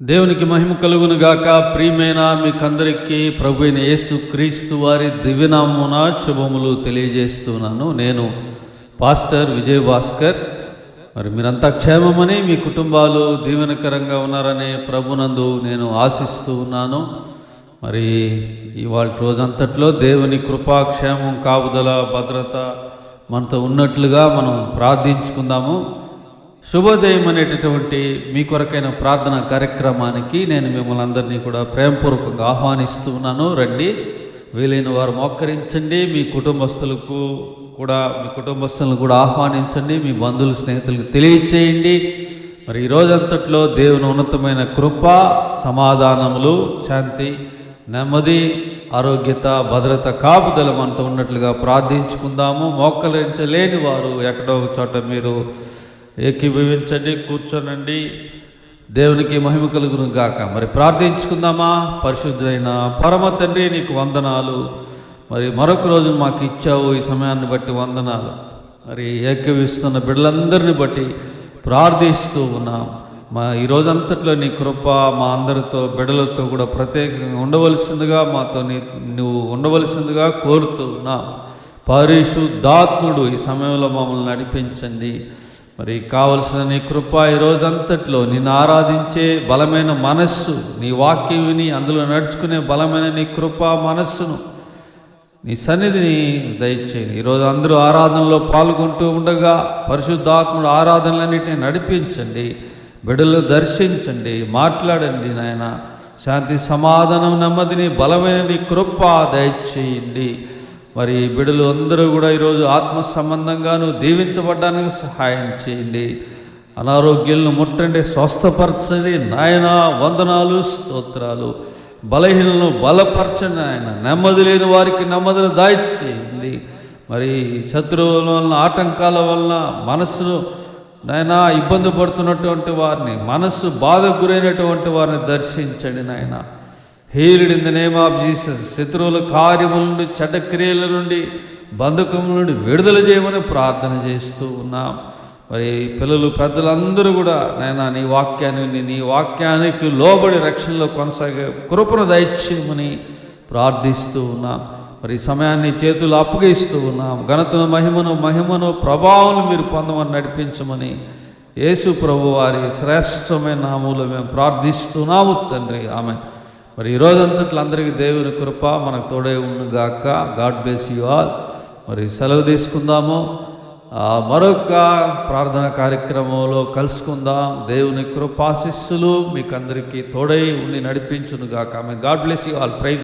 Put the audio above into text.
దేవునికి మహిమ కలుగును గాక. ప్రియమైన మీకందరికీ ప్రభు అయిన యేసు క్రీస్తు వారి దివ్యనామమున శుభములు తెలియజేస్తున్నాను. నేను పాస్టర్ విజయ్ భాస్కర్. మరి మీరంతా క్షేమమని, మీ కుటుంబాలు దీవెనకరంగా ఉన్నారని ప్రభునందు నేను ఆశిస్తూ ఉన్నాను. మరి ఇవాళ రోజంతట్లో దేవుని కృపా, క్షేమం, కాపుదల, భద్రత మనతో ఉన్నట్లుగా మనం ప్రార్థించుకుందాము. శుభోదయం అనేటటువంటి మీ కొరకైన ప్రార్థన కార్యక్రమానికి నేను మిమ్మల్ని అందరినీ కూడా ప్రేమపూర్వకంగా ఆహ్వానిస్తూ ఉన్నాను. రండి, వీలైన వారు మోకరించండి. మీ కుటుంబస్తులను కూడా ఆహ్వానించండి. మీ బంధువులు, స్నేహితులకు తెలియచేయండి. మరి ఈ రోజంతట్లో దేవుని ఉన్నతమైన కృప, సమాధానములు, శాంతి, నెమ్మది, ఆరోగ్యత, భద్రత, కాపుదల మనతో ఉన్నట్లుగా ప్రార్థించుకుందాము. మోకరించలేని వారు ఎక్కడో ఒక చోట మీరు ఏకీభవించండి, కూర్చోనండి. దేవునికి మహిమ కలుగును గాక. మరి ప్రార్థించుకుందామా? పరిశుద్ధుడైన పరమ తండ్రి, నీకు వందనాలు. మరి మరొక రోజు మాకు ఇచ్చావు, ఈ సమయాన్ని బట్టి వందనాలు. మరి ఏకీవిస్తున్న బిడ్డలందరిని బట్టి ప్రార్థిస్తూ ఉన్నాం. ఈ రోజంతట్లో నీ కృప మా అందరితో, బిడ్డలతో కూడా ప్రత్యేకంగా ఉండవలసిందిగా, మాతో నువ్వు ఉండవలసిందిగా కోరుతూ ఉన్నాం. పరిశుద్ధాత్ముడు ఈ సమయంలో మమ్మల్ని నడిపించండి. మరి కావలసిన నీ కృప ఈ రోజంతట్లో నిన్ను ఆరాధించే బలమైన మనస్సు, నీ వాక్యం విని అందులో నడుచుకునే బలమైన నీ కృప మనస్సును, నీ సన్నిధిని దయచేయండి. ఈరోజు అందరూ ఆరాధనలో పాల్గొంటూ ఉండగా పరిశుద్ధాత్ముడు ఆరాధనలన్నింటినీ నడిపించండి. బిడ్డలు దర్శించండి, మాట్లాడండి నాయన. శాంతి, సమాధానం, నెమ్మదిని, బలమైన నీ కృప దయచేయండి. మరి బిడ్డలు అందరూ కూడా ఈరోజు ఆత్మ సంబంధంగాను దీవించబడ్డానికి సహాయం చేయండి. అనారోగ్యాలను ముట్టండి, స్వస్థపరచండి నాయన. వందనాలు, స్తోత్రాలు. బలహీనలను బలపరచండి నాయన. నెమ్మది లేని వారికి నెమ్మదిని దయచేయండి. మరి శత్రువుల వలన, ఆటంకాల వలన మనస్సును నాయన ఇబ్బంది పడుతున్నటువంటి వారిని, మనస్సు బాధకు గురైనటువంటి వారిని దర్శించండి నాయన. Healed in the name of Jesus. శత్రువుల కార్యముల నుండి, చెడ్డ క్రియల నుండి, బంధకముల నుండి విడుదల చేయమని ప్రార్థన చేస్తూ ఉన్నాం. మరి పిల్లలు, పెద్దలందరూ కూడా నాయన నీ వాక్యానికి లోబడి రక్షణలో కొనసాగే కృపను దయచేయమని ప్రార్థిస్తూ ఉన్నాం. మరి సమయాన్ని చేతులు అప్పగిస్తూ ఉన్నాం. ఘనతను, మహిమను, ప్రభావం మీరు పొందమని నడిపించమని యేసు ప్రభు వారి శ్రేష్టమైన నామములో మేము ప్రార్థిస్తున్నాము తండ్రి, ఆమేన్. మరి ఈ రోజంతట్లో అందరికీ దేవుని కృప మనకు తోడే ఉండుగాక. God bless you all. మరి సెలవు తీసుకుందాము. మరొక ప్రార్థన కార్యక్రమంలో కలుసుకుందాం. దేవుని కృపాశిస్సులు మీకు అందరికీ తోడై ఉండి నడిపించునుగాక. Amen. God bless you all. Praise